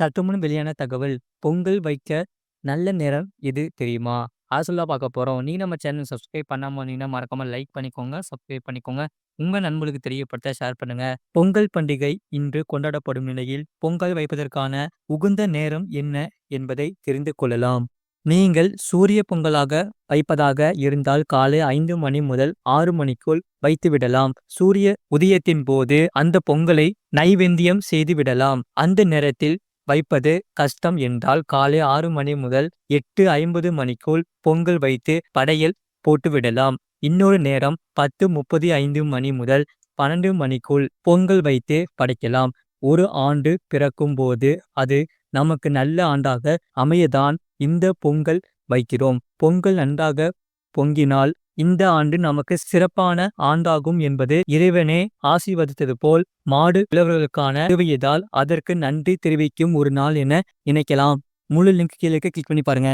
சற்று முன் வெளியான தகவல். பொங்கல் வைக்க நல்ல நேரம் எது தெரியுமா? அத சொல்ல பார்க்க போறோம். நீங்க நம்ம சேனல் சப்ஸ்கிரைப் பண்ணாம இருந்தீங்கன்னா, மறக்காம லைக் பண்ணிக்கோங்க, சப்ஸ்கிரைப் பண்ணிக்கோங்க. உங்க நண்பர்களுக்கு தெரியப்படுத்த ஷேர் பண்ணுங்க. பொங்கல் பண்டிகை இன்று கொண்டாடப்படும் நிலையில், பொங்கல் வைப்பதற்கான உகந்த நேரம் என்ன என்பதை தெரிந்து கொள்ளலாம். நீங்கள் சூரிய பொங்கலாக வைப்பதாக இருந்தால் காலை 5 மணி முதல் 6 மணிக்குள் வைத்துவிடலாம். சூரிய உதயத்தின் போது அந்த பொங்கலை நைவேத்தியம் செய்துவிடலாம். அந்த நேரத்தில் வைப்பது கஷ்டம் என்றால் காலை 6 மணி முதல் 8:50 மணிக்குள் பொங்கல் வைத்து படையல் போட்டுவிடலாம். இன்னொரு நேரம் 10:35 மணி முதல் 12 மணிக்குள் பொங்கல் வைத்து படைக்கலாம். ஒரு ஆண்டு பிறக்கும் போது அது நமக்கு நல்ல ஆண்டாக அமையதான் இந்த பொங்கல் வைக்கிறோம். பொங்கல் நன்றாக பொங்கினால் இந்த ஆண்டு நமக்கு சிறப்பான ஆண்டாகும் என்பது இறைவனே ஆசீர்வதித்தது போல் மாடு உழவர்களுக்கான உதவியதால் அதற்கு நன்றி தெரிவிக்கும் ஒரு நாள் என நினைக்கலாம். முழு லிங்க் கீழே கிளிக் பண்ணி பாருங்க.